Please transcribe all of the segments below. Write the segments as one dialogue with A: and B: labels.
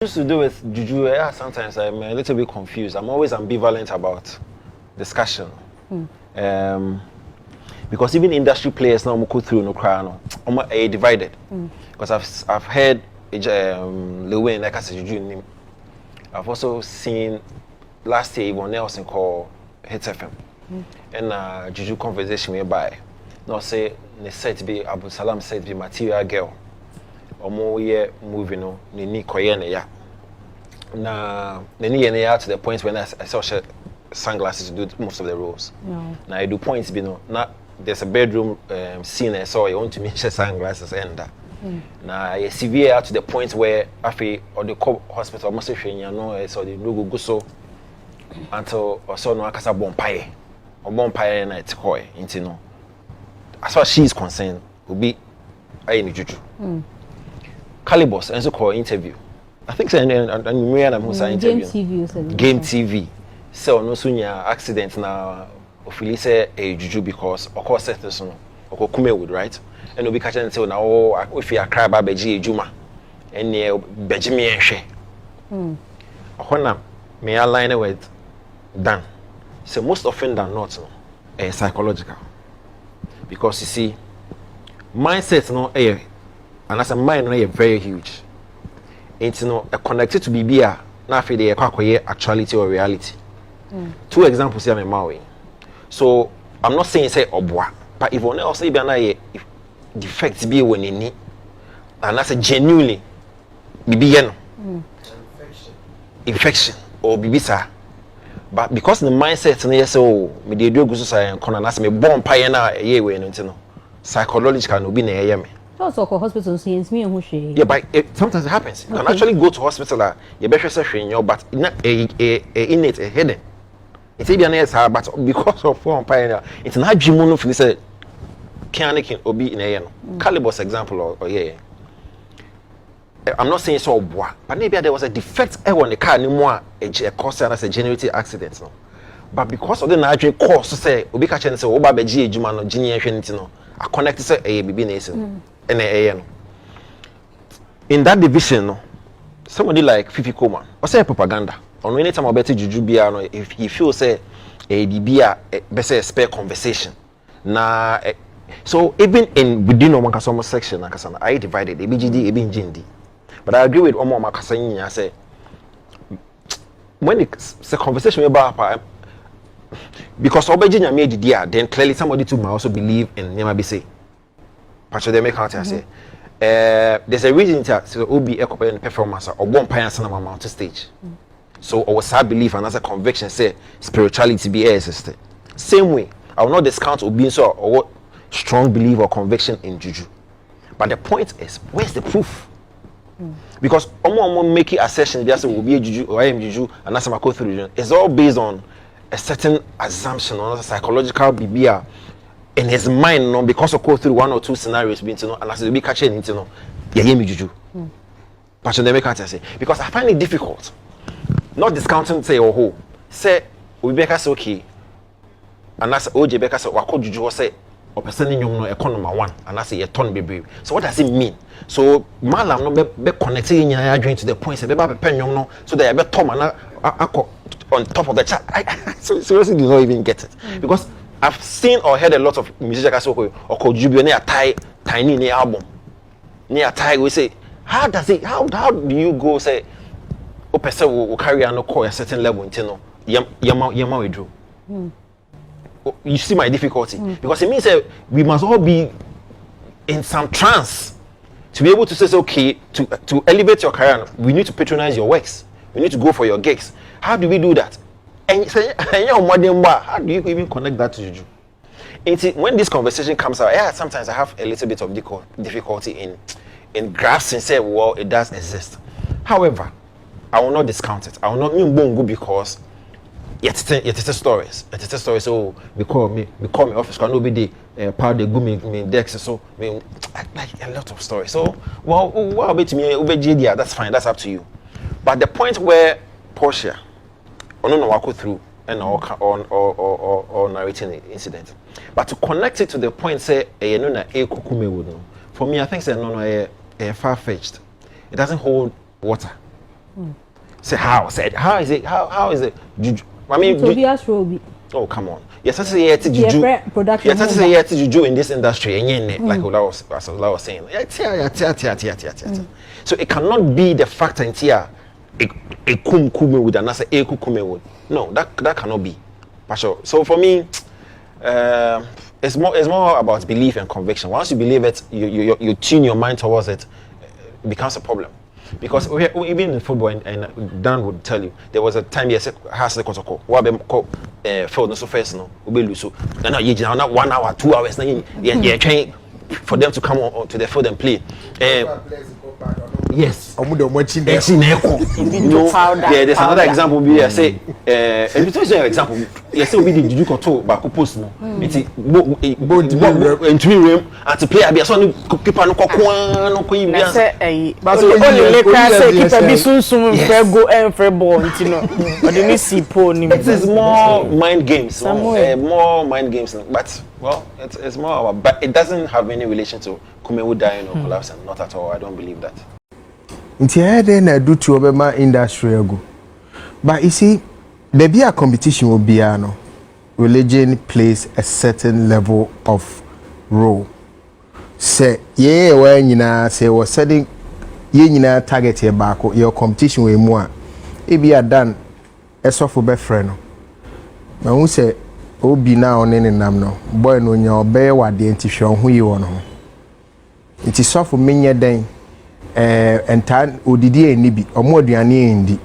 A: Used to do with Juju, yeah, sometimes I'm a little bit confused. I'm always ambivalent about discussion. Because even industry players now go through no crown, divided. Because I've heard Lewin, like I said, Juju. I've also seen last year Yvonne Nelson called Hits FM. And Juju conversation whereby no say ne set be Abu Salam said be material girl. Or more year moving no ni koyene ya. Na ni ya to the point when I saw sunglasses to do most of the roles.
B: No.
A: Now I do points be no. Now there's a bedroom scene I saw you want to make sunglasses and that. Now you severe to the point where afi or the hospital must say you know so the no go so until or so no akasa bompaye or bompaye na it koy into no. As far as she is concerned, will be I need Juju. Calibos and so called interview. I think and interview. Game TV. So no sunya accident na ofili say a Juju because of course set this no or Kumawood, right? And we catch until now if you cry about beji juma and near Benjamin she. When may I line with Dan. So most often than not psychological. Because you see mindset no and as a mind no very huge. It's connected to BBA na fe dey actuality or reality. Two examples here in Maui. So I'm not saying say obwa, but if one else say be na defects be when ni and that's a genuinely BBA no. Infection or bibisa. But because the mindset na so me dey do go so say corner na say me bomb pie na we no psychological no be na me.
B: Also, hospital scenes me and who
A: yeah, but sometimes it happens. You can actually go to hospital, you better say but not innate a hidden. It's a but because of form pioneer, it's not Jimono for this can obi in a Calibos example or yeah. I'm not saying so but maybe there was a defect on the car anymore a cause as a generative accident. No. But because of the natural cause to say obi catch and say oba beji ejuma no gene no I connect say a bibi nation. In that division, no, somebody like Fifi Coleman, or say propaganda, or anytime about Juju Bia, no, if you feel say a BBA, better spare conversation. Na, so even in within one customer section, I divided a BGD, a BGD. But I agree with Omo Makasani. I say when it's a conversation about because Obejina made the deal, then clearly somebody too might also believe in Nyamabise. They make out say there's a reason to so obi a performance or one pious on a mountain stage. So our sad belief and as a conviction say spirituality be existed. Same way, I will not discount obi so or strong belief or conviction in Juju. But the point is, where's the proof? Because omo making assertions just will be a Juju or I am Juju and that's my go through. It's all based on a certain assumption or a psychological BBA. In his mind, no, because of go through one or two scenarios, being to know, and as we be catching into know, yeah, me Juju. But they make say because I find it difficult, not discounting say or who say we make us okay, and as OJ Becca say wako Juju say or person in your economy one, and I say a ton baby. So what does it mean? So Malam no be connected in your joint to the point say be pen no, so that I be Tom and on top of the chat. So seriously, do not even get it because. I've seen or heard a lot of musicians or Juju near tiny near album. Near tie we say, how do you go say a person will carry on a certain level until Yama we drew? You see my difficulty because it means that we must all be in some trance to be able to say okay to elevate your career. We need to patronize your works. We need to go for your gigs. How do we do that? And say, how do you even connect that to Juju? When this conversation comes out, yeah, sometimes I have a little bit of difficulty in grasping, say, well, it does exist. However, I will not discount it. I will not mean bongo because it's a stories. It's a story. So we call me office. Can nobody part the me dex. So like a lot of stories. So well, bet me that's fine. That's up to you. But the point where Portia. No walk through and or narrating the incident, but to connect it to the point say for me I think say no far fetched. It doesn't hold water. Say how? Said how is it? How is it? Juju. I mean, oh come on. Yes, I say it's Juju. Yes, I say it's Juju in this industry. Like I was saying. So it cannot be the fact and here a Kumawood and I say a Kumawood. No, that cannot be. So for me, it's more about belief and conviction. Once you believe it, you tune your mind towards it, it becomes a problem. Because even in football, and Dan would tell you, there was a time yes, has the protocol. What for no so first no, we lose so. Now you now 1 hour, 2 hours. Now you trying for them to come on to the field and play. Yes. You know, there's another example. Be say, and it's an example. Yes, we did you go to back post no. It's in 3 room and to play. I be so keeper no kwakwan no kwim bi.
C: Say, but only say keeper be soon go and fair ball. You know, but the miss pony.
A: It is more mind games. More mind games. But well, it's more about. But it doesn't have any relation to Kumawood dying or collapsing. Not at all. I don't believe that.
D: Nti na do to obema industry ago. But you see, there be a competition will be no. Religion plays a certain level of role. Say when you say was setting ye target here back your competition with more. It be a done a soft be friend. Now who say obi na on any nam no boy no nya obey what the ntihwe ho yi wono. It is soft for me den entan odidi eni bi omo aduane endi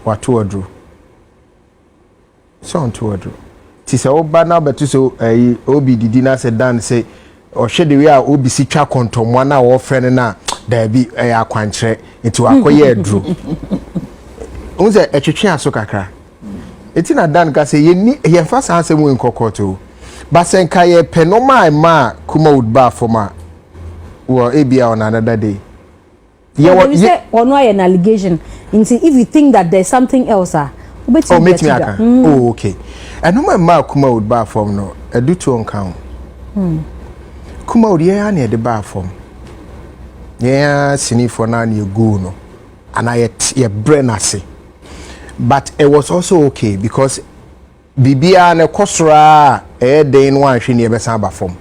D: wato odro so onto odro ti se oba na betu so obi didi na se dan se o hwede we a obi si twa kontomo na wo frɛ ne na da bi akwankyerɛ enti wakoye adro unze etwetwe aso kakra eti na dan ka se ye fa san se mu nkokoto ba se nka ye penoma ma Kumawood ba forma well, ABI on another day.
B: Yeah, you say or no an allegation. If you think that there's something else, make me
D: oh, okay. And no my Kumawood bar form no. I do to on count. Kumawood yeah near the bar form. Yeah, sini for now you go no. And I brain assay. But it was also okay because Bibia and a Kosra day in one she never samba form.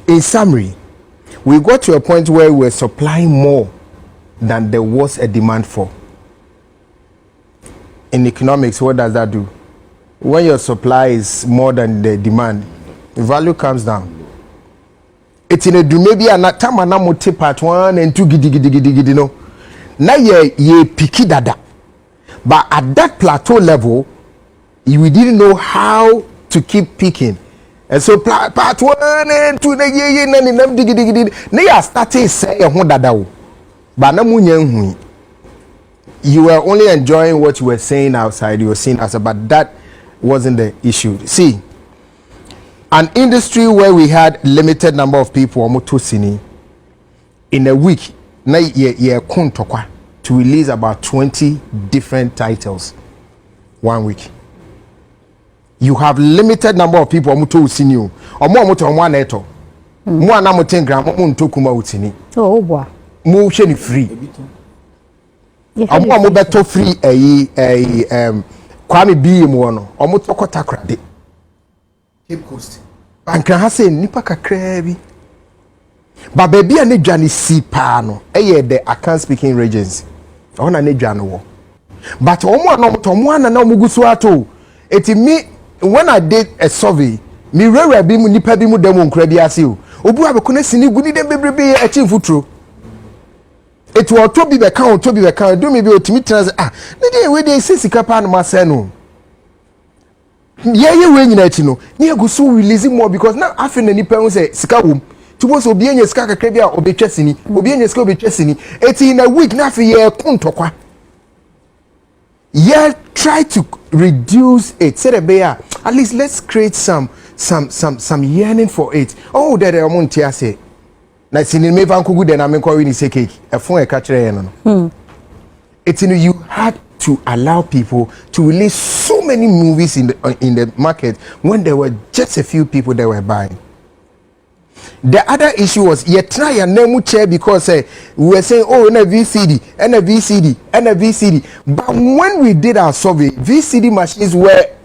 D: In summary, we got to a point where we were supplying more than there was a demand for. In economics, what does that do? When your supply is more than the demand, the value comes down. It's in a do maybe a time and I'm part 1 and 2 gidi no. Now ye picky dada. But at that plateau level, we didn't know how to keep picking. And so part 1 and 2 na digidi na started say dada but na munye you were only enjoying what you were saying outside, you were seeing as but that wasn't the issue. See, an industry where we had limited number of people in a week na ye kontokwa to release about 20 different titles 1 week. You have limited number of people omuto usini o omo omo na eto mo ana mo 10 gram mo nto Kumawood usini
B: oh boy
D: mo hwe ni free omo beto free kwame bi mo no omo tokota krade Cape Coast anka ha se nipa kakra bi ba baby a ne dwane si pa no the account speaking regions ona ne dwane wo but omo ana na omo gusu ato eti me when I did a survey, me rare be nipa bi mu demo nkra bi ase o. Obu abekona sini gudi dem bebrebe e chi futuro. It will to be the count do me be otimi trans na dey we dey sika pa no ma se no. Ye we nyina chi no. Na agusu release more because now afi na nipa hu say sika wom. Tubo so obi enye sika kakra bi a obetwa sini. Obi enye sika obetwa sini. Eti in a week na afi ye kontokwa. Yeah, try to reduce it. Say the bear. At least let's create some yearning for it. Oh, that I want to say. Na sini me van kugu den amen ko we ni say cake. E fun e ka kire no. It's you had to allow people to release so many movies in the market when there were just a few people that were buying. The other issue was you try your name chair because we were saying, oh, in a VCD, and a VCD, and a VCD. But when we did our survey, VCD machines were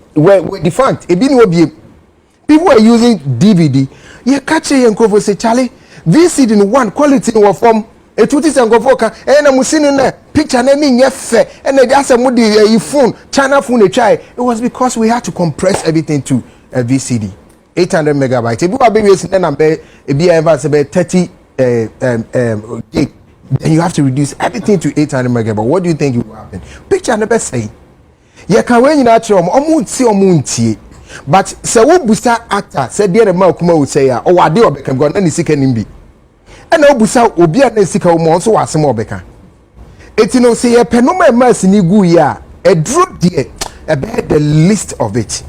D: defunct. People were using DVD. You catch a and say, Charlie, VCD in one quality in one form. A tutis and go for and I'm seeing a picture and then fair and then that's a phone, China phone a try. It was because we had to compress everything to a VCD. 800 megabytes. If you are being using about 30 gig, then you have to reduce everything to 800 megabytes. What do you think will happen? Picture never say. You can when you natural omunti. But say what busta actor said the man Kumawood say oh ade obekam go na ni sika nimbi. And now busa obi a na sika wo mo so wasem obeka. Eti no say ye penoma mas ni gu ya a drop there about the list of it.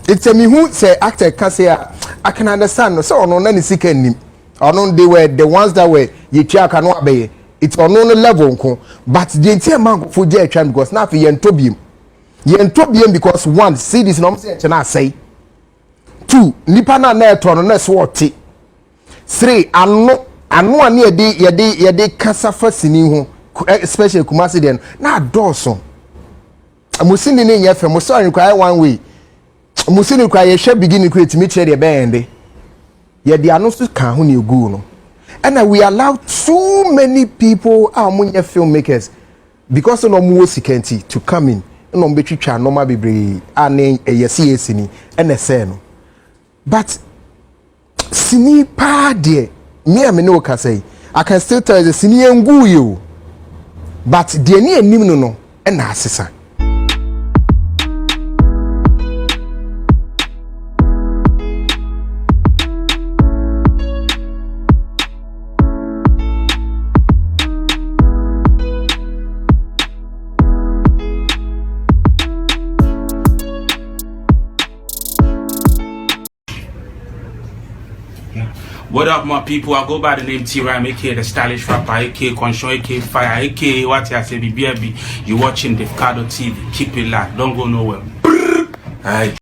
D: It's a me who say actor can say I can understand so no na ni sika nim. Ono they were the ones that were ye chiaka no abeye. It's on no level nko but the entire man for je atwa because na fe ye ntobiem. Ye ntobiem because one see this no say na say. Two nipa na na eto no na so wote. Three ano ani ye de kasa fasini ho especially Kumasi den na doso. Amusini ne ye fe mo so require one way. Amusini require ye hwe begin create me chere de bend. Ye de ano so kan ho ne egu no. And we allow too many people amunye filmmakers because no more security to come in. No betwitwa normal bebre ane yesi ni ene se no. But sini pa de me am no ka say I can still tell the sini engu you. But de ni enim no ena asesa.
E: What up, my people? I go by the name T-Rhyme, aka the stylish rapper, aka Conscious, aka Fire, aka what I say, BBB. You watching Davcadotv. Keep it locked. Don't go nowhere. Alright.